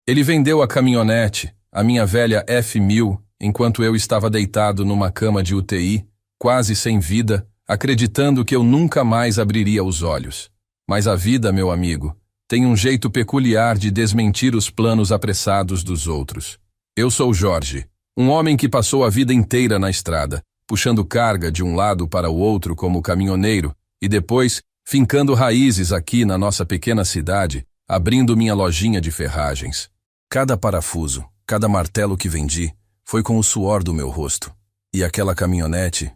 Ele vendeu a caminhonete, a minha velha F1000, enquanto eu estava deitado numa cama de UTI, quase sem vida, acreditando que eu nunca mais abriria os olhos. Mas a vida, meu amigo, tem um jeito peculiar de desmentir os planos apressados dos outros. Eu sou Jorge, um homem que passou a vida inteira na estrada, puxando carga de um lado para o outro como caminhoneiro, e depois, fincando raízes aqui na nossa pequena cidade, abrindo minha lojinha de ferragens. Cada parafuso, cada martelo que vendi, foi com o suor do meu rosto. E aquela caminhonete...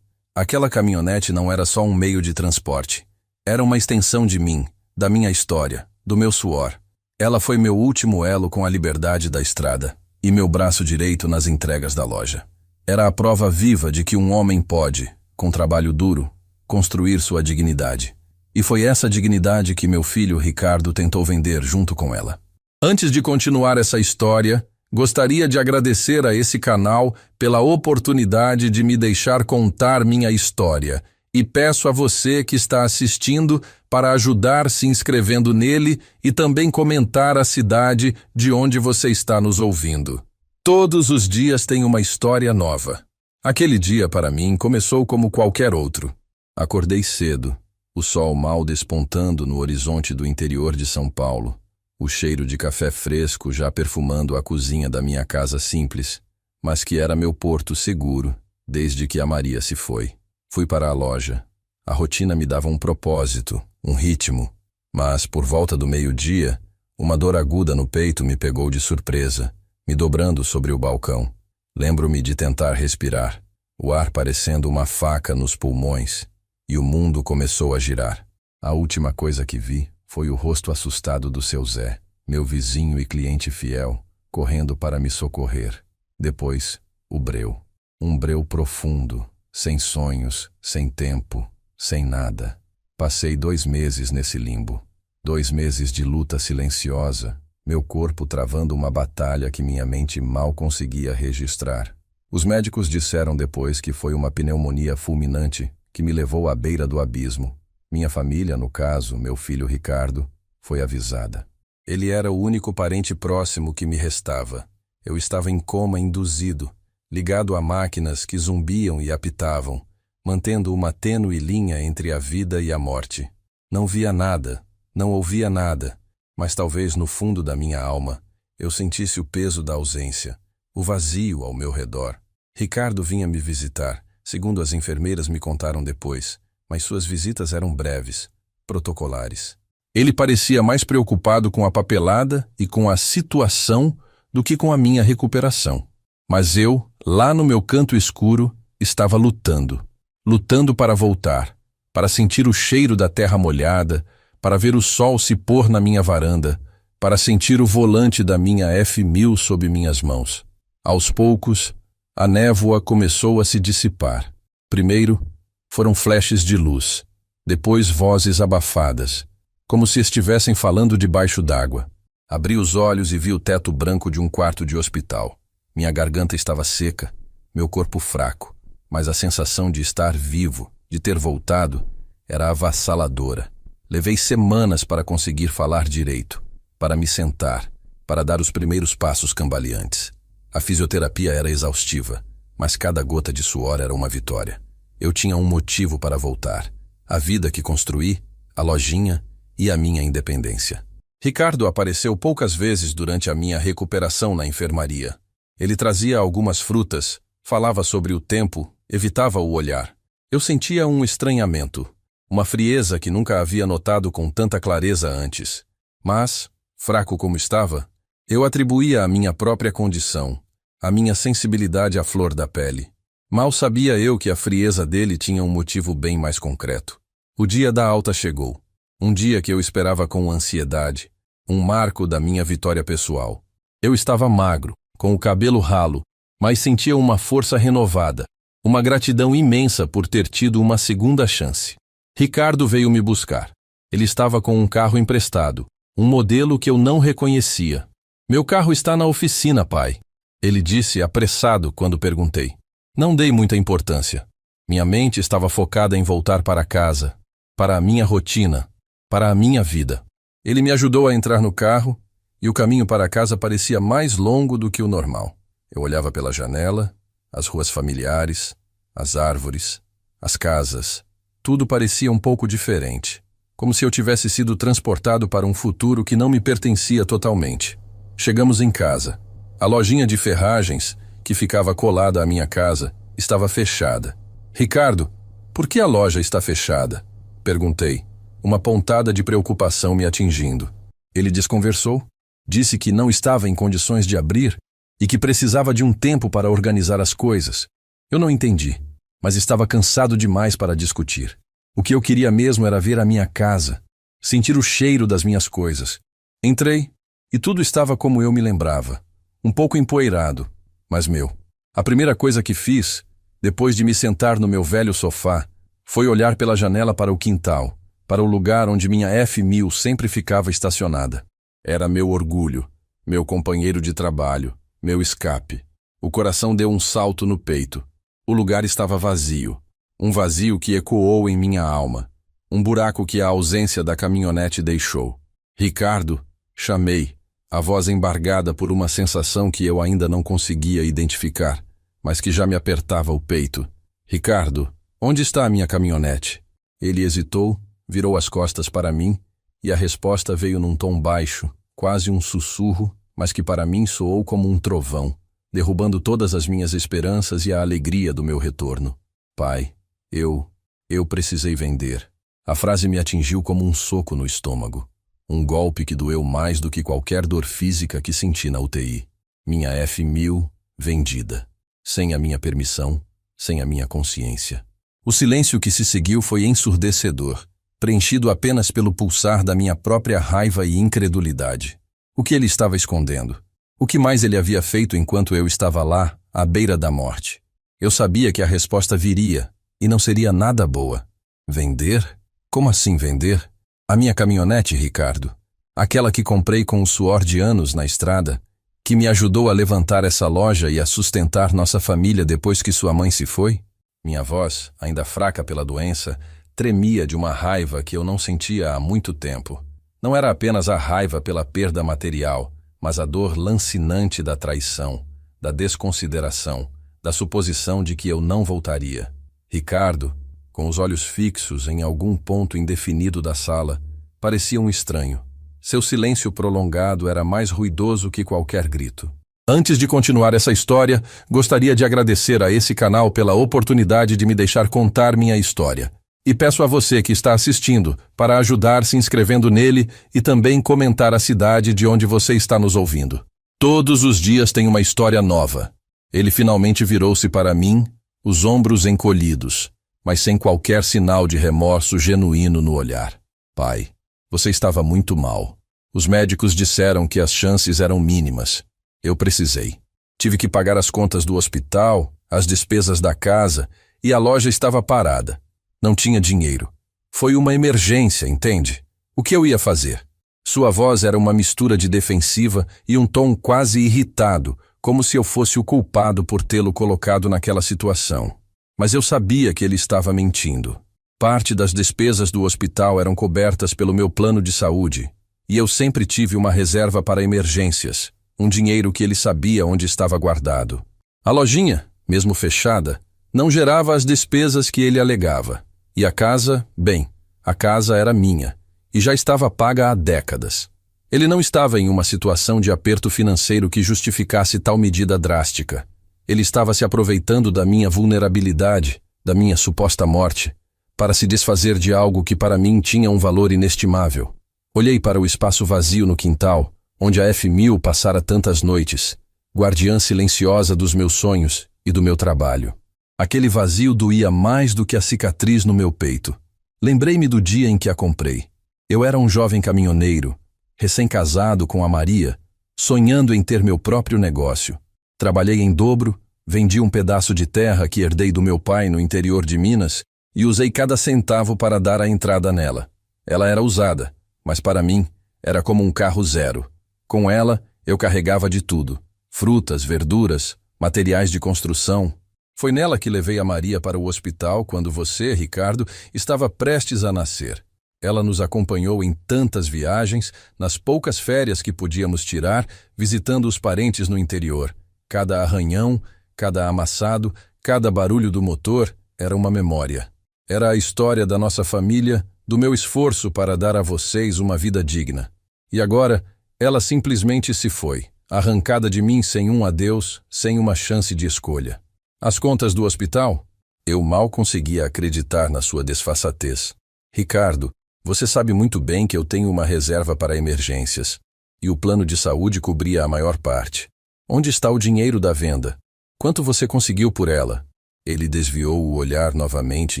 aquela caminhonete não era só um meio de transporte. Era uma extensão de mim, da minha história, do meu suor. Ela foi meu último elo com a liberdade da estrada, e meu braço direito nas entregas da loja. Era a prova viva de que um homem pode, com trabalho duro, construir sua dignidade. E foi essa dignidade que meu filho Ricardo tentou vender junto com ela. Antes de continuar essa história, gostaria de agradecer a esse canal pela oportunidade de me deixar contar minha história e peço a você que está assistindo para ajudar se inscrevendo nele e também comentar a cidade de onde você está nos ouvindo. Todos os dias tem uma história nova. Aquele dia para mim começou como qualquer outro. Acordei cedo, o sol mal despontando no horizonte do interior de São Paulo. O cheiro de café fresco já perfumando a cozinha da minha casa simples, mas que era meu porto seguro, desde que a Maria se foi. Fui para a loja. A rotina me dava um propósito, um ritmo, mas por volta do meio-dia, uma dor aguda no peito me pegou de surpresa, me dobrando sobre o balcão. Lembro-me de tentar respirar, o ar parecendo uma faca nos pulmões, e o mundo começou a girar. A última coisa que vi foi o rosto assustado do seu Zé, meu vizinho e cliente fiel, correndo para me socorrer. Depois, o breu. Um breu profundo, sem sonhos, sem tempo, sem nada. Passei 2 meses nesse limbo. 2 meses de luta silenciosa, meu corpo travando uma batalha que minha mente mal conseguia registrar. Os médicos disseram depois que foi uma pneumonia fulminante que me levou à beira do abismo. Minha família, no caso, meu filho Ricardo, foi avisada. Ele era o único parente próximo que me restava. Eu estava em coma induzido, ligado a máquinas que zumbiam e apitavam, mantendo uma tênue linha entre a vida e a morte. Não via nada, não ouvia nada, mas talvez no fundo da minha alma eu sentisse o peso da ausência, o vazio ao meu redor. Ricardo vinha me visitar, segundo as enfermeiras me contaram depois, mas suas visitas eram breves, protocolares. Ele parecia mais preocupado com a papelada e com a situação do que com a minha recuperação. Mas eu, lá no meu canto escuro, estava lutando para voltar, para sentir o cheiro da terra molhada, para ver o sol se pôr na minha varanda, para sentir o volante da minha F1000 sob minhas mãos. Aos poucos, a névoa começou a se dissipar. Primeiro, foram flashes de luz, depois vozes abafadas, como se estivessem falando debaixo d'água. Abri os olhos e vi o teto branco de um quarto de hospital. Minha garganta estava seca, meu corpo fraco, mas a sensação de estar vivo, de ter voltado, era avassaladora. Levei semanas para conseguir falar direito, para me sentar, para dar os primeiros passos cambaleantes. A fisioterapia era exaustiva, mas cada gota de suor era uma vitória. Eu tinha um motivo para voltar, a vida que construí, a lojinha e a minha independência. Ricardo apareceu poucas vezes durante a minha recuperação na enfermaria. Ele trazia algumas frutas, falava sobre o tempo, evitava o olhar. Eu sentia um estranhamento, uma frieza que nunca havia notado com tanta clareza antes. Mas, fraco como estava, eu atribuía à minha própria condição, à minha sensibilidade à flor da pele. Mal sabia eu que a frieza dele tinha um motivo bem mais concreto. O dia da alta chegou. Um dia que eu esperava com ansiedade. Um marco da minha vitória pessoal. Eu estava magro, com o cabelo ralo, mas sentia uma força renovada, uma gratidão imensa por ter tido uma segunda chance. Ricardo veio me buscar. Ele estava com um carro emprestado, um modelo que eu não reconhecia. Meu carro está na oficina, pai. Ele disse apressado quando perguntei. Não dei muita importância. Minha mente estava focada em voltar para casa, para a minha rotina, para a minha vida. Ele me ajudou a entrar no carro e o caminho para casa parecia mais longo do que o normal. Eu olhava pela janela, as ruas familiares, as árvores, as casas. Tudo parecia um pouco diferente, como se eu tivesse sido transportado para um futuro que não me pertencia totalmente. Chegamos em casa. A lojinha de ferragens, que ficava colada à minha casa, estava fechada. Ricardo, por que a loja está fechada? Perguntei, uma pontada de preocupação me atingindo. Ele desconversou, disse que não estava em condições de abrir e que precisava de um tempo para organizar as coisas. Eu não entendi, mas estava cansado demais para discutir. O que eu queria mesmo era ver a minha casa, sentir o cheiro das minhas coisas. Entrei e tudo estava como eu me lembrava, um pouco empoeirado, mas meu. A primeira coisa que fiz, depois de me sentar no meu velho sofá, foi olhar pela janela para o quintal, para o lugar onde minha F1000 sempre ficava estacionada. Era meu orgulho, meu companheiro de trabalho, meu escape. O coração deu um salto no peito. O lugar estava vazio. Um vazio que ecoou em minha alma. Um buraco que a ausência da caminhonete deixou. Ricardo, chamei, a voz embargada por uma sensação que eu ainda não conseguia identificar, mas que já me apertava o peito. Ricardo, onde está a minha caminhonete? Ele hesitou, virou as costas para mim, e a resposta veio num tom baixo, quase um sussurro, mas que para mim soou como um trovão, derrubando todas as minhas esperanças e a alegria do meu retorno. Pai, eu precisei vender. A frase me atingiu como um soco no estômago. Um golpe que doeu mais do que qualquer dor física que senti na UTI. Minha F1000 vendida. Sem a minha permissão, sem a minha consciência. O silêncio que se seguiu foi ensurdecedor, preenchido apenas pelo pulsar da minha própria raiva e incredulidade. O que ele estava escondendo? O que mais ele havia feito enquanto eu estava lá, à beira da morte? Eu sabia que a resposta viria, e não seria nada boa. Vender? Como assim vender? A minha caminhonete, Ricardo. Aquela que comprei com o suor de anos na estrada, que me ajudou a levantar essa loja e a sustentar nossa família depois que sua mãe se foi? Minha voz, ainda fraca pela doença, tremia de uma raiva que eu não sentia há muito tempo. Não era apenas a raiva pela perda material, mas a dor lancinante da traição, da desconsideração, da suposição de que eu não voltaria. Ricardo, com os olhos fixos em algum ponto indefinido da sala, parecia um estranho. Seu silêncio prolongado era mais ruidoso que qualquer grito. Antes de continuar essa história, gostaria de agradecer a esse canal pela oportunidade de me deixar contar minha história. E peço a você que está assistindo para ajudar se inscrevendo nele e também comentar a cidade de onde você está nos ouvindo. Todos os dias tem uma história nova. Ele finalmente virou-se para mim, os ombros encolhidos, mas sem qualquer sinal de remorso genuíno no olhar. Pai, você estava muito mal. Os médicos disseram que as chances eram mínimas. Eu precisei. Tive que pagar as contas do hospital, as despesas da casa e a loja estava parada. Não tinha dinheiro. Foi uma emergência, entende? O que eu ia fazer? Sua voz era uma mistura de defensiva e um tom quase irritado, como se eu fosse o culpado por tê-lo colocado naquela situação. Mas eu sabia que ele estava mentindo. Parte das despesas do hospital eram cobertas pelo meu plano de saúde, e eu sempre tive uma reserva para emergências, um dinheiro que ele sabia onde estava guardado. A lojinha, mesmo fechada, não gerava as despesas que ele alegava. E a casa, bem, a casa era minha, e já estava paga há décadas. Ele não estava em uma situação de aperto financeiro que justificasse tal medida drástica. Ele estava se aproveitando da minha vulnerabilidade, da minha suposta morte, para se desfazer de algo que para mim tinha um valor inestimável. Olhei para o espaço vazio no quintal, onde a F1000 passara tantas noites, guardiã silenciosa dos meus sonhos e do meu trabalho. Aquele vazio doía mais do que a cicatriz no meu peito. Lembrei-me do dia em que a comprei. Eu era um jovem caminhoneiro, recém-casado com a Maria, sonhando em ter meu próprio negócio. Trabalhei em dobro, vendi um pedaço de terra que herdei do meu pai no interior de Minas e usei cada centavo para dar a entrada nela. Ela era usada, mas para mim era como um carro zero. Com ela, eu carregava de tudo: frutas, verduras, materiais de construção. Foi nela que levei a Maria para o hospital quando você, Ricardo, estava prestes a nascer. Ela nos acompanhou em tantas viagens, nas poucas férias que podíamos tirar, visitando os parentes no interior. Cada arranhão, cada amassado, cada barulho do motor era uma memória. Era a história da nossa família, do meu esforço para dar a vocês uma vida digna. E agora, ela simplesmente se foi, arrancada de mim sem um adeus, sem uma chance de escolha. As contas do hospital? Eu mal conseguia acreditar na sua desfaçatez. Ricardo, você sabe muito bem que eu tenho uma reserva para emergências, e o plano de saúde cobria a maior parte. Onde está o dinheiro da venda? Quanto você conseguiu por ela? Ele desviou o olhar novamente,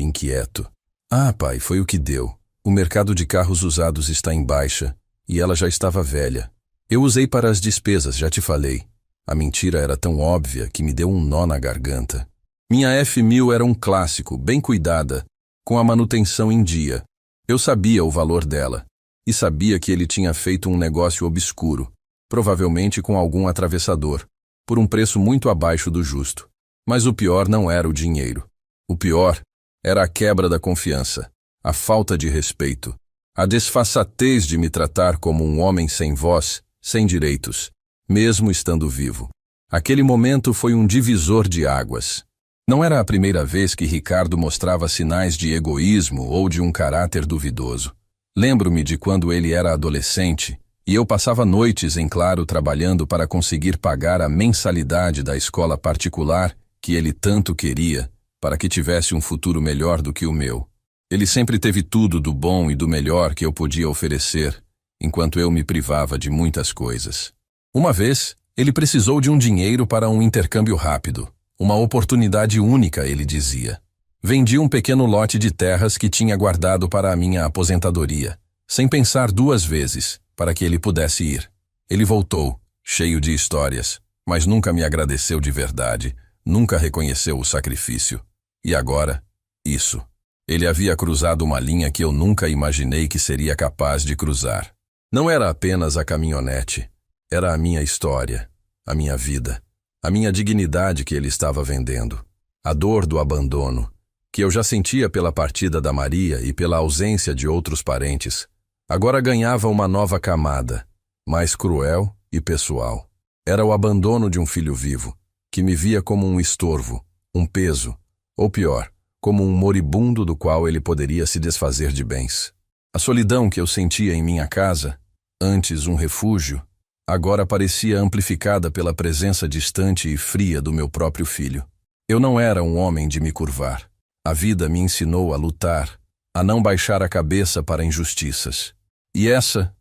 inquieto. Ah, pai, foi o que deu. O mercado de carros usados está em baixa, e ela já estava velha. Eu usei para as despesas, já te falei. A mentira era tão óbvia que me deu um nó na garganta. Minha F1000 era um clássico, bem cuidada, com a manutenção em dia. Eu sabia o valor dela, e sabia que ele tinha feito um negócio obscuro, provavelmente com algum atravessador, por um preço muito abaixo do justo. Mas o pior não era o dinheiro. O pior era a quebra da confiança, a falta de respeito, a desfaçatez de me tratar como um homem sem voz, sem direitos, mesmo estando vivo. Aquele momento foi um divisor de águas. Não era a primeira vez que Ricardo mostrava sinais de egoísmo ou de um caráter duvidoso. Lembro-me de quando ele era adolescente e eu passava noites em claro trabalhando para conseguir pagar a mensalidade da escola particular que ele tanto queria, para que tivesse um futuro melhor do que o meu. Ele sempre teve tudo do bom e do melhor que eu podia oferecer, enquanto eu me privava de muitas coisas. Uma vez, ele precisou de um dinheiro para um intercâmbio rápido. Uma oportunidade única, ele dizia. Vendi um pequeno lote de terras que tinha guardado para a minha aposentadoria, sem pensar duas vezes, para que ele pudesse ir. Ele voltou, cheio de histórias, mas nunca me agradeceu de verdade, nunca reconheceu o sacrifício. E agora, isso. Ele havia cruzado uma linha que eu nunca imaginei que seria capaz de cruzar. Não era apenas a caminhonete, era a minha história, a minha vida. A minha dignidade que ele estava vendendo, a dor do abandono, que eu já sentia pela partida da Maria e pela ausência de outros parentes, agora ganhava uma nova camada, mais cruel e pessoal. Era o abandono de um filho vivo, que me via como um estorvo, um peso, ou pior, como um moribundo do qual ele poderia se desfazer de bens. A solidão que eu sentia em minha casa, antes um refúgio, agora parecia amplificada pela presença distante e fria do meu próprio filho. Eu não era um homem de me curvar. A vida me ensinou a lutar, a não baixar a cabeça para injustiças. E essa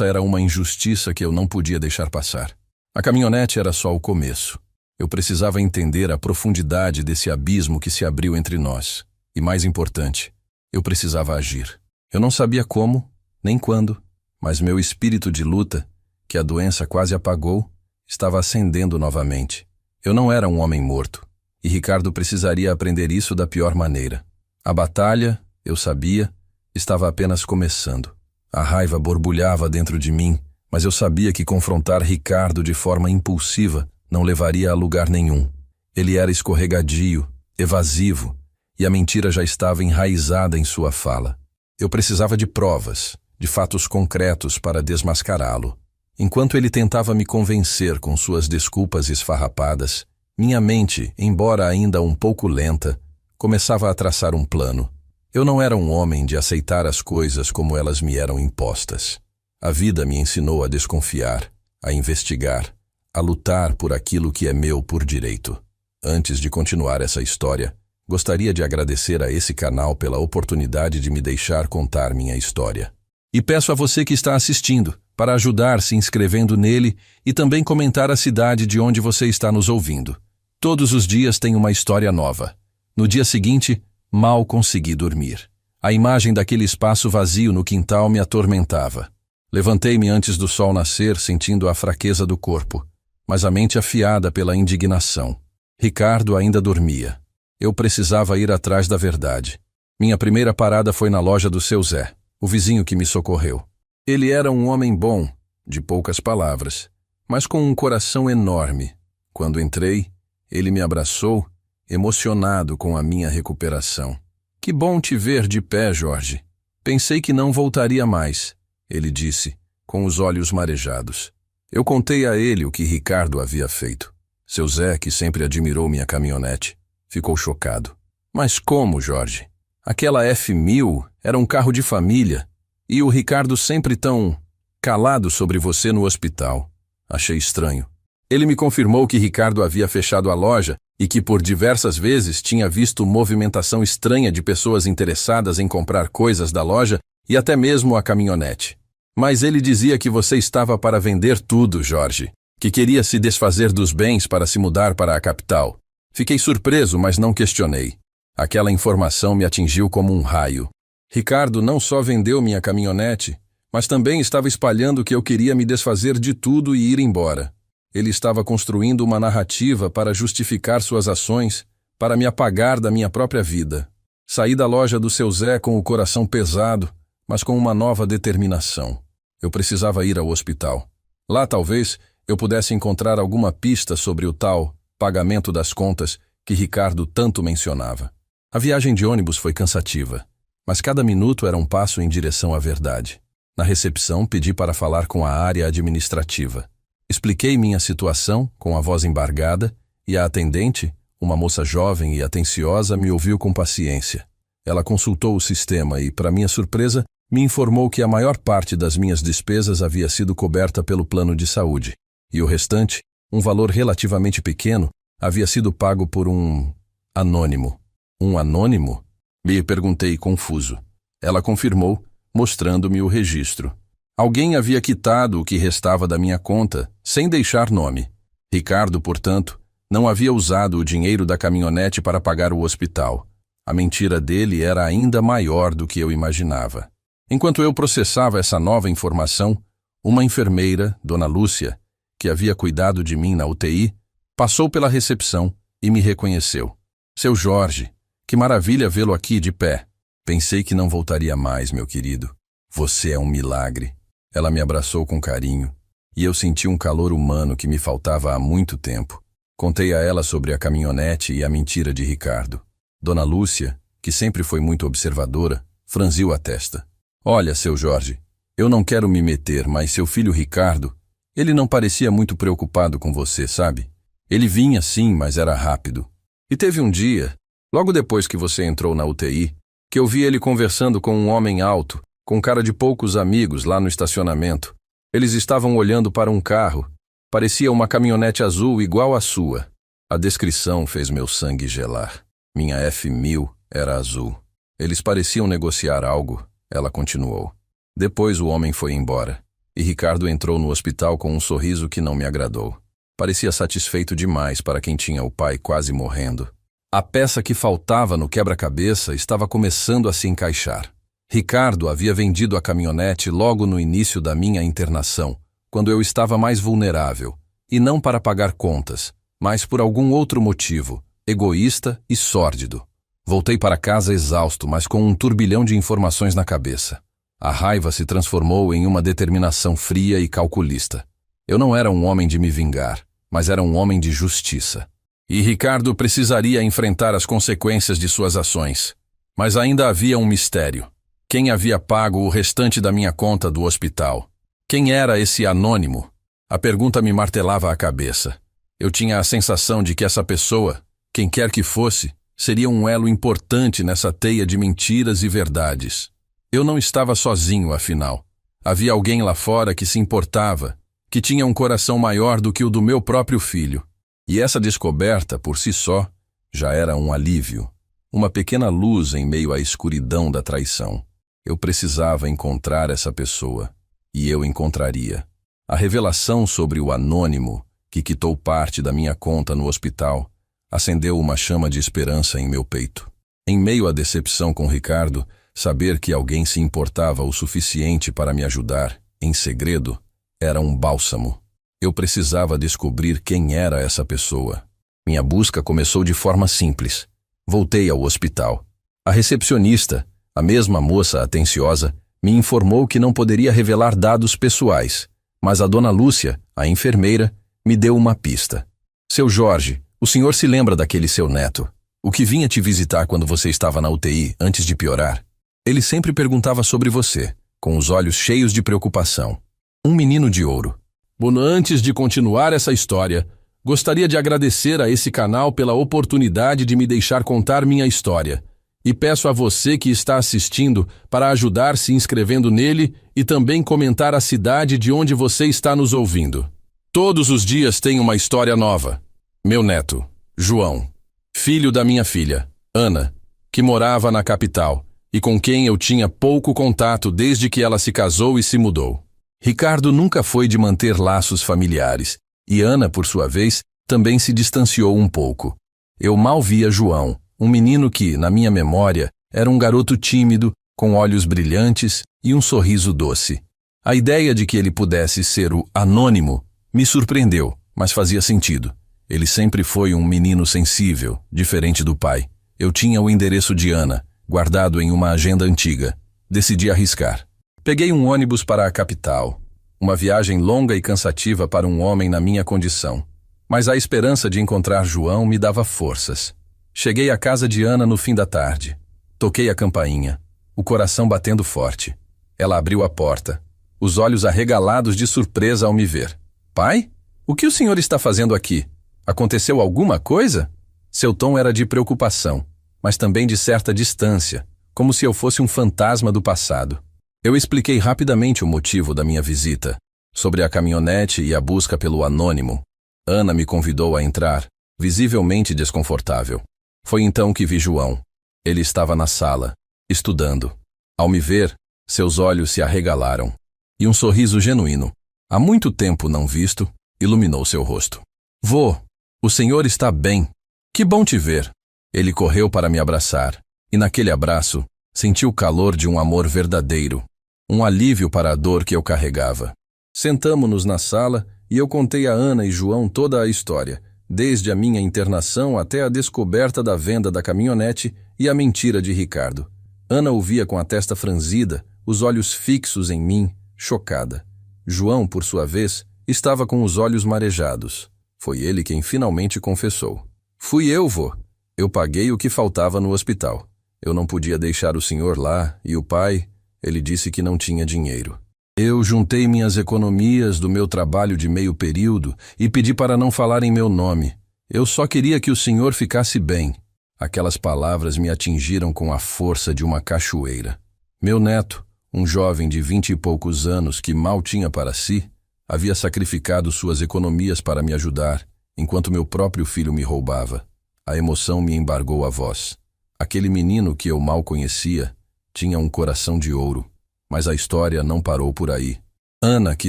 era uma injustiça que eu não podia deixar passar. A caminhonete era só o começo. Eu precisava entender a profundidade desse abismo que se abriu entre nós. E mais importante, eu precisava agir. Eu não sabia como, nem quando, mas meu espírito de luta, que a doença quase apagou, estava acendendo novamente. Eu não era um homem morto, e Ricardo precisaria aprender isso da pior maneira. A batalha, eu sabia, estava apenas começando. A raiva borbulhava dentro de mim, mas eu sabia que confrontar Ricardo de forma impulsiva não levaria a lugar nenhum. Ele era escorregadio, evasivo, e a mentira já estava enraizada em sua fala. Eu precisava de provas, de fatos concretos para desmascará-lo. Enquanto ele tentava me convencer com suas desculpas esfarrapadas, minha mente, embora ainda um pouco lenta, começava a traçar um plano. Eu não era um homem de aceitar as coisas como elas me eram impostas. A vida me ensinou a desconfiar, a investigar, a lutar por aquilo que é meu por direito. Antes de continuar essa história, gostaria de agradecer a esse canal pela oportunidade de me deixar contar minha história. E peço a você que está assistindo para ajudar se inscrevendo nele e também comentar a cidade de onde você está nos ouvindo. Todos os dias tem uma história nova. No dia seguinte, mal consegui dormir. A imagem daquele espaço vazio no quintal me atormentava. Levantei-me antes do sol nascer, sentindo a fraqueza do corpo, mas a mente afiada pela indignação. Ricardo ainda dormia. Eu precisava ir atrás da verdade. Minha primeira parada foi na loja do seu Zé, o vizinho que me socorreu. Ele era um homem bom, de poucas palavras, mas com um coração enorme. Quando entrei, ele me abraçou, emocionado com a minha recuperação. Que bom te ver de pé, Jorge. Pensei que não voltaria mais, ele disse, com os olhos marejados. Eu contei a ele o que Ricardo havia feito. Seu Zé, que sempre admirou minha caminhonete, ficou chocado. Mas como, Jorge? Aquela F1000 era um carro de família, e o Ricardo sempre tão calado sobre você no hospital. Achei estranho. Ele me confirmou que Ricardo havia fechado a loja e que por diversas vezes tinha visto movimentação estranha de pessoas interessadas em comprar coisas da loja e até mesmo a caminhonete. Mas ele dizia que você estava para vender tudo, Jorge, que queria se desfazer dos bens para se mudar para a capital. Fiquei surpreso, mas não questionei. Aquela informação me atingiu como um raio. Ricardo não só vendeu minha caminhonete, mas também estava espalhando que eu queria me desfazer de tudo e ir embora. Ele estava construindo uma narrativa para justificar suas ações, para me apagar da minha própria vida. Saí da loja do seu Zé com o coração pesado, mas com uma nova determinação. Eu precisava ir ao hospital. Lá, talvez, eu pudesse encontrar alguma pista sobre o tal pagamento das contas que Ricardo tanto mencionava. A viagem de ônibus foi cansativa, mas cada minuto era um passo em direção à verdade. Na recepção, pedi para falar com a área administrativa. Expliquei minha situação com a voz embargada e a atendente, uma moça jovem e atenciosa, me ouviu com paciência. Ela consultou o sistema e, para minha surpresa, me informou que a maior parte das minhas despesas havia sido coberta pelo plano de saúde, e o restante, um valor relativamente pequeno, havia sido pago por um anônimo. Um anônimo? Me perguntei confuso. Ela confirmou, mostrando-me o registro. Alguém havia quitado o que restava da minha conta, sem deixar nome. Ricardo, portanto, não havia usado o dinheiro da caminhonete para pagar o hospital. A mentira dele era ainda maior do que eu imaginava. Enquanto eu processava essa nova informação, uma enfermeira, Dona Lúcia, que havia cuidado de mim na UTI, passou pela recepção e me reconheceu. Seu Jorge, que maravilha vê-lo aqui de pé. Pensei que não voltaria mais, meu querido. Você é um milagre. Ela me abraçou com carinho, e eu senti um calor humano que me faltava há muito tempo. Contei a ela sobre a caminhonete e a mentira de Ricardo. Dona Lúcia, que sempre foi muito observadora, franziu a testa. Olha, seu Jorge, eu não quero me meter, mas seu filho Ricardo, ele não parecia muito preocupado com você, sabe? Ele vinha sim, mas era rápido. E teve um dia, logo depois que você entrou na UTI, que eu vi ele conversando com um homem alto, com cara de poucos amigos lá no estacionamento. Eles estavam olhando para um carro. Parecia uma caminhonete azul igual à sua. A descrição fez meu sangue gelar. Minha F1000 era azul. Eles pareciam negociar algo, ela continuou. Depois o homem foi embora, e Ricardo entrou no hospital com um sorriso que não me agradou. Parecia satisfeito demais para quem tinha o pai quase morrendo. A peça que faltava no quebra-cabeça estava começando a se encaixar. Ricardo havia vendido a caminhonete logo no início da minha internação, quando eu estava mais vulnerável, e não para pagar contas, mas por algum outro motivo, egoísta e sórdido. Voltei para casa exausto, mas com um turbilhão de informações na cabeça. A raiva se transformou em uma determinação fria e calculista. Eu não era um homem de me vingar, mas era um homem de justiça. E Ricardo precisaria enfrentar as consequências de suas ações. Mas ainda havia um mistério. Quem havia pago o restante da minha conta do hospital? Quem era esse anônimo? A pergunta me martelava a cabeça. Eu tinha a sensação de que essa pessoa, quem quer que fosse, seria um elo importante nessa teia de mentiras e verdades. Eu não estava sozinho, afinal. Havia alguém lá fora que se importava, que tinha um coração maior do que o do meu próprio filho. E essa descoberta, por si só, já era um alívio. Uma pequena luz em meio à escuridão da traição. Eu precisava encontrar essa pessoa. E eu encontraria. A revelação sobre o anônimo, que quitou parte da minha conta no hospital, acendeu uma chama de esperança em meu peito. Em meio à decepção com Ricardo, saber que alguém se importava o suficiente para me ajudar, em segredo, era um bálsamo. Eu precisava descobrir quem era essa pessoa. Minha busca começou de forma simples. Voltei ao hospital. A recepcionista, a mesma moça atenciosa, me informou que não poderia revelar dados pessoais, mas a Dona Lúcia, a enfermeira, me deu uma pista. Seu Jorge, o senhor se lembra daquele seu neto, o que vinha te visitar quando você estava na UTI antes de piorar? Ele sempre perguntava sobre você, com os olhos cheios de preocupação. Um menino de ouro. Bom, antes de continuar essa história, gostaria de agradecer a esse canal pela oportunidade de me deixar contar minha história. E peço a você que está assistindo para ajudar se inscrevendo nele e também comentar a cidade de onde você está nos ouvindo. Todos os dias tem uma história nova. Meu neto, João, filho da minha filha, Ana, que morava na capital e com quem eu tinha pouco contato desde que ela se casou e se mudou. Ricardo nunca foi de manter laços familiares e Ana, por sua vez, também se distanciou um pouco. Eu mal via João, um menino que, na minha memória, era um garoto tímido, com olhos brilhantes e um sorriso doce. A ideia de que ele pudesse ser o anônimo me surpreendeu, mas fazia sentido. Ele sempre foi um menino sensível, diferente do pai. Eu tinha o endereço de Ana, guardado em uma agenda antiga. Decidi arriscar. Peguei um ônibus para a capital. Uma viagem longa e cansativa para um homem na minha condição. Mas a esperança de encontrar João me dava forças. Cheguei à casa de Ana no fim da tarde. Toquei a campainha, o coração batendo forte. Ela abriu a porta, os olhos arregalados de surpresa ao me ver. Pai? O que o senhor está fazendo aqui? Aconteceu alguma coisa? Seu tom era de preocupação, mas também de certa distância, como se eu fosse um fantasma do passado. Eu expliquei rapidamente o motivo da minha visita, sobre a caminhonete e a busca pelo anônimo. Ana me convidou a entrar, visivelmente desconfortável. Foi então que vi João. Ele estava na sala, estudando. Ao me ver, seus olhos se arregalaram. E um sorriso genuíno, há muito tempo não visto, iluminou seu rosto. Vô, o senhor está bem. Que bom te ver. Ele correu para me abraçar, e naquele abraço, senti o calor de um amor verdadeiro, um alívio para a dor que eu carregava. Sentamo-nos na sala e eu contei a Ana e João toda a história, desde a minha internação até a descoberta da venda da caminhonete e a mentira de Ricardo. Ana ouvia com a testa franzida, os olhos fixos em mim, chocada. João, por sua vez, estava com os olhos marejados. Foi ele quem finalmente confessou. Fui eu, vô. Eu paguei o que faltava no hospital. Eu não podia deixar o senhor lá e o pai, ele disse que não tinha dinheiro. Eu juntei minhas economias do meu trabalho de meio período e pedi para não falar em meu nome. Eu só queria que o senhor ficasse bem. Aquelas palavras me atingiram com a força de uma cachoeira. Meu neto, um jovem de 20 e poucos anos que mal tinha para si, havia sacrificado suas economias para me ajudar, enquanto meu próprio filho me roubava. A emoção me embargou a voz. Aquele menino que eu mal conhecia tinha um coração de ouro. Mas a história não parou por aí. Ana, que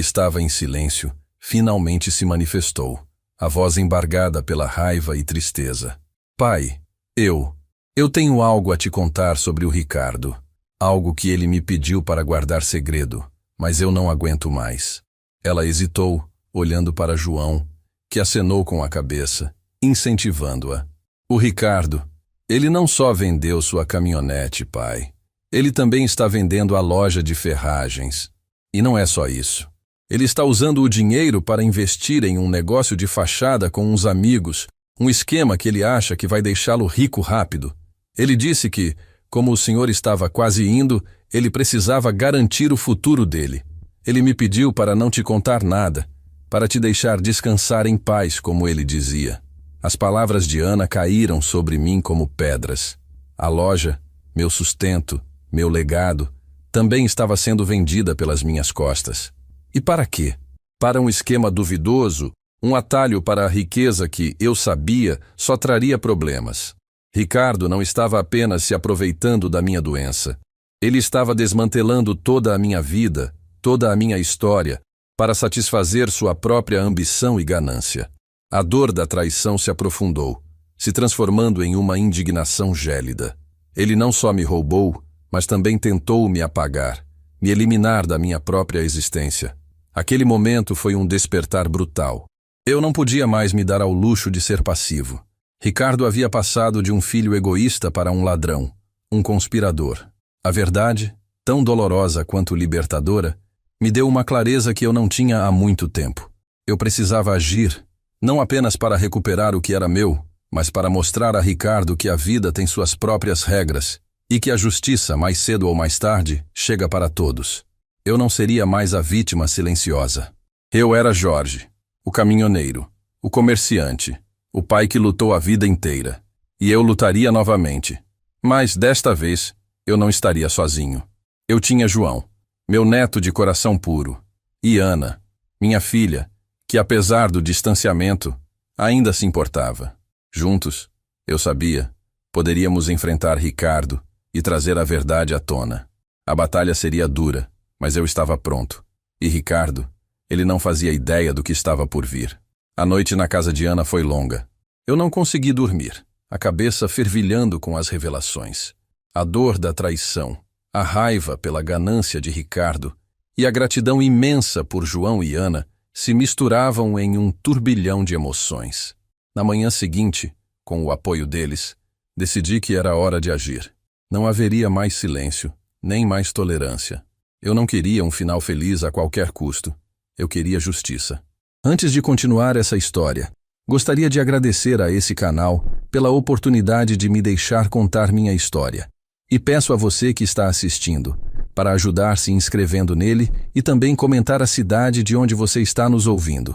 estava em silêncio, finalmente se manifestou, a voz embargada pela raiva e tristeza. Pai, eu tenho algo a te contar sobre o Ricardo. Algo que ele me pediu para guardar segredo, mas eu não aguento mais. Ela hesitou, olhando para João, que acenou com a cabeça, incentivando-a. O Ricardo, ele não só vendeu sua caminhonete, pai. Ele também está vendendo a loja de ferragens. E não é só isso. Ele está usando o dinheiro para investir em um negócio de fachada com uns amigos, um esquema que ele acha que vai deixá-lo rico rápido. Ele disse que, como o senhor estava quase indo, ele precisava garantir o futuro dele. Ele me pediu para não te contar nada, para te deixar descansar em paz, como ele dizia. As palavras de Ana caíram sobre mim como pedras. A loja, meu sustento, meu legado, também estava sendo vendida pelas minhas costas. E para quê? Para um esquema duvidoso, um atalho para a riqueza que, eu sabia, só traria problemas. Ricardo não estava apenas se aproveitando da minha doença. Ele estava desmantelando toda a minha vida, toda a minha história, para satisfazer sua própria ambição e ganância. A dor da traição se aprofundou, se transformando em uma indignação gélida. Ele não só me roubou, mas também tentou me apagar, me eliminar da minha própria existência. Aquele momento foi um despertar brutal. Eu não podia mais me dar ao luxo de ser passivo. Ricardo havia passado de um filho egoísta para um ladrão, um conspirador. A verdade, tão dolorosa quanto libertadora, me deu uma clareza que eu não tinha há muito tempo. Eu precisava agir, não apenas para recuperar o que era meu, mas para mostrar a Ricardo que a vida tem suas próprias regras, E que a justiça, mais cedo ou mais tarde, chega para todos. Eu não seria mais a vítima silenciosa. Eu era Jorge, o caminhoneiro, o comerciante, o pai que lutou a vida inteira. E eu lutaria novamente. Mas, desta vez, eu não estaria sozinho. Eu tinha João, meu neto de coração puro, e Ana, minha filha, que apesar do distanciamento, ainda se importava. Juntos, eu sabia, poderíamos enfrentar Ricardo e trazer a verdade à tona. A batalha seria dura, mas eu estava pronto. E Ricardo, ele não fazia ideia do que estava por vir. A noite na casa de Ana foi longa. Eu não consegui dormir, a cabeça fervilhando com as revelações. A dor da traição, a raiva pela ganância de Ricardo e a gratidão imensa por João e Ana se misturavam em um turbilhão de emoções. Na manhã seguinte, com o apoio deles, decidi que era hora de agir. Não haveria mais silêncio, nem mais tolerância. Eu não queria um final feliz a qualquer custo. Eu queria justiça. Antes de continuar essa história, gostaria de agradecer a esse canal pela oportunidade de me deixar contar minha história. E peço a você que está assistindo para ajudar se inscrevendo nele e também comentar a cidade de onde você está nos ouvindo.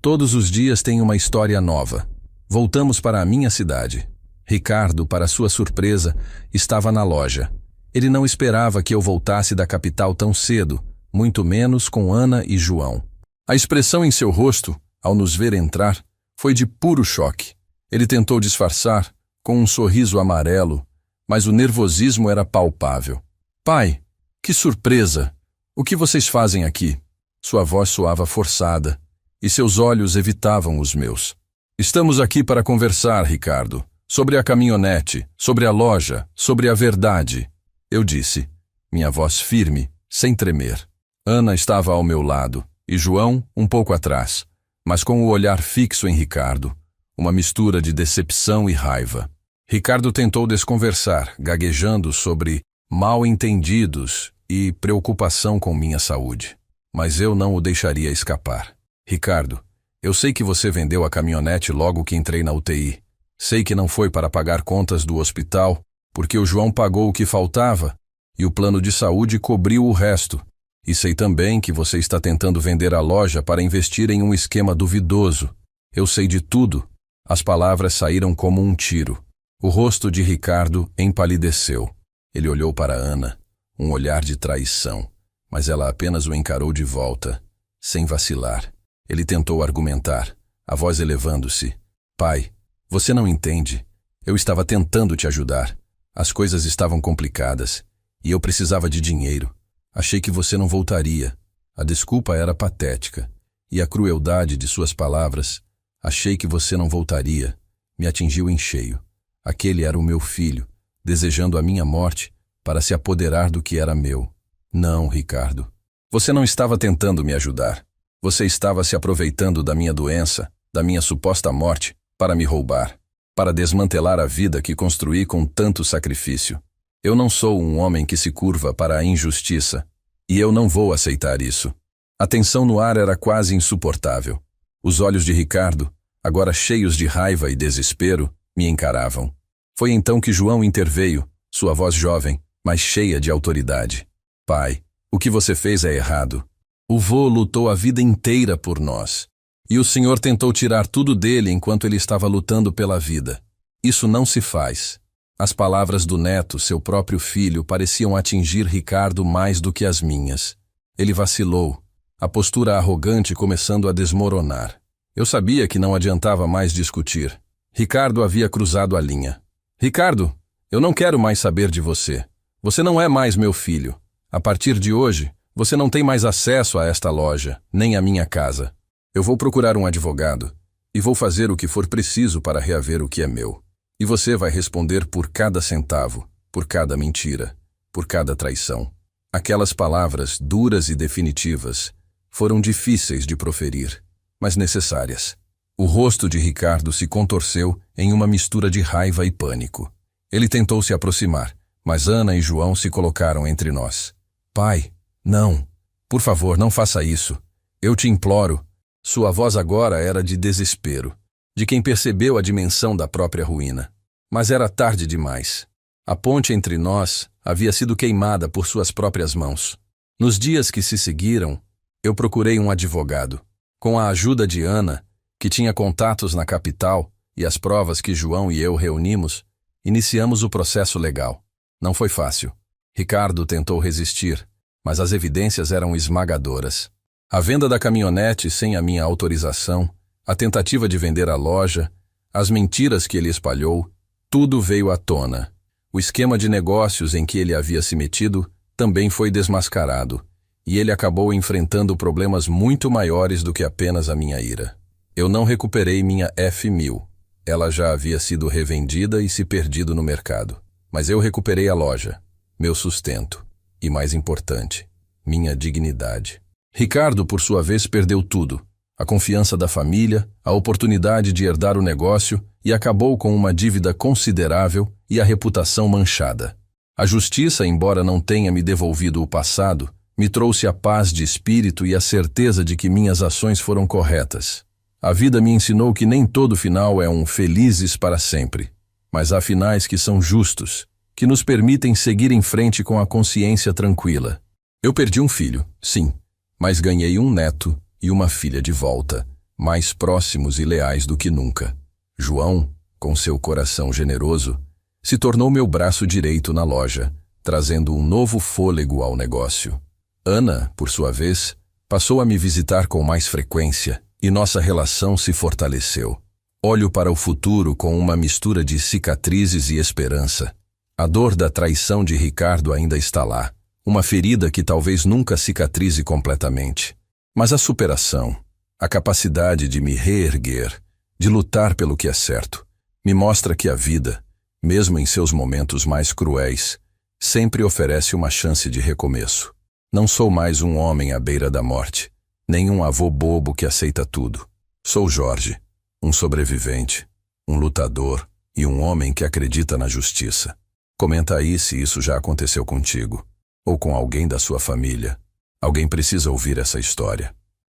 Todos os dias tem uma história nova. Voltamos para a minha cidade. Ricardo, para sua surpresa, estava na loja. Ele não esperava que eu voltasse da capital tão cedo, muito menos com Ana e João. A expressão em seu rosto, ao nos ver entrar, foi de puro choque. Ele tentou disfarçar, com um sorriso amarelo, mas o nervosismo era palpável. Pai, que surpresa! O que vocês fazem aqui? Sua voz soava forçada, e seus olhos evitavam os meus. Estamos aqui para conversar, Ricardo, sobre a caminhonete, sobre a loja, sobre a verdade. Eu disse, minha voz firme, sem tremer. Ana estava ao meu lado, e João um pouco atrás, mas com o olhar fixo em Ricardo, uma mistura de decepção e raiva. Ricardo tentou desconversar, gaguejando sobre mal-entendidos e preocupação com minha saúde. Mas eu não o deixaria escapar. Ricardo, eu sei que você vendeu a caminhonete logo que entrei na UTI. Sei que não foi para pagar contas do hospital, porque o João pagou o que faltava e o plano de saúde cobriu o resto. E sei também que você está tentando vender a loja para investir em um esquema duvidoso. Eu sei de tudo. As palavras saíram como um tiro. O rosto de Ricardo empalideceu. Ele olhou para Ana, um olhar de traição, mas ela apenas o encarou de volta, sem vacilar. Ele tentou argumentar, a voz elevando-se. Pai, você não entende. Eu estava tentando te ajudar. As coisas estavam complicadas, e eu precisava de dinheiro. Achei que você não voltaria. A desculpa era patética, e a crueldade de suas palavras, achei que você não voltaria, me atingiu em cheio. Aquele era o meu filho, desejando a minha morte para se apoderar do que era meu. Não, Ricardo. Você não estava tentando me ajudar. Você estava se aproveitando da minha doença, da minha suposta morte, para me roubar, para desmantelar a vida que construí com tanto sacrifício. Eu não sou um homem que se curva para a injustiça, e eu não vou aceitar isso. A tensão no ar era quase insuportável. Os olhos de Ricardo, agora cheios de raiva e desespero, me encaravam. Foi então que João interveio, sua voz jovem, mas cheia de autoridade. Pai, o que você fez é errado. O vô lutou a vida inteira por nós, e o senhor tentou tirar tudo dele enquanto ele estava lutando pela vida. Isso não se faz. As palavras do neto, seu próprio filho, pareciam atingir Ricardo mais do que as minhas. Ele vacilou, a postura arrogante começando a desmoronar. Eu sabia que não adiantava mais discutir. Ricardo havia cruzado a linha. Ricardo, eu não quero mais saber de você. Você não é mais meu filho. A partir de hoje, você não tem mais acesso a esta loja, nem à minha casa. Eu vou procurar um advogado e vou fazer o que for preciso para reaver o que é meu. E você vai responder por cada centavo, por cada mentira, por cada traição. Aquelas palavras duras e definitivas foram difíceis de proferir, mas necessárias. O rosto de Ricardo se contorceu em uma mistura de raiva e pânico. Ele tentou se aproximar, mas Ana e João se colocaram entre nós. Pai, não. Por favor, não faça isso. Eu te imploro. Sua voz agora era de desespero, de quem percebeu a dimensão da própria ruína. Mas era tarde demais. A ponte entre nós havia sido queimada por suas próprias mãos. Nos dias que se seguiram, eu procurei um advogado. Com a ajuda de Ana, que tinha contatos na capital, e as provas que João e eu reunimos, iniciamos o processo legal. Não foi fácil. Ricardo tentou resistir, mas as evidências eram esmagadoras. A venda da caminhonete sem a minha autorização, a tentativa de vender a loja, as mentiras que ele espalhou, tudo veio à tona. O esquema de negócios em que ele havia se metido também foi desmascarado, e ele acabou enfrentando problemas muito maiores do que apenas a minha ira. Eu não recuperei minha F1000. Ela já havia sido revendida e se perdido no mercado. Mas eu recuperei a loja, meu sustento e, mais importante, minha dignidade. Ricardo, por sua vez, perdeu tudo. A confiança da família, a oportunidade de herdar o negócio e acabou com uma dívida considerável e a reputação manchada. A justiça, embora não tenha me devolvido o passado, me trouxe a paz de espírito e a certeza de que minhas ações foram corretas. A vida me ensinou que nem todo final é um felizes para sempre, mas há finais que são justos, que nos permitem seguir em frente com a consciência tranquila. Eu perdi um filho, sim, mas ganhei um neto e uma filha de volta, mais próximos e leais do que nunca. João, com seu coração generoso, se tornou meu braço direito na loja, trazendo um novo fôlego ao negócio. Ana, por sua vez, passou a me visitar com mais frequência e nossa relação se fortaleceu. Olho para o futuro com uma mistura de cicatrizes e esperança. A dor da traição de Ricardo ainda está lá, uma ferida que talvez nunca cicatrize completamente. Mas a superação, a capacidade de me reerguer, de lutar pelo que é certo, me mostra que a vida, mesmo em seus momentos mais cruéis, sempre oferece uma chance de recomeço. Não sou mais um homem à beira da morte, nem um avô bobo que aceita tudo. Sou Jorge, um sobrevivente, um lutador e um homem que acredita na justiça. Comenta aí se isso já aconteceu contigo, ou com alguém da sua família. Alguém precisa ouvir essa história.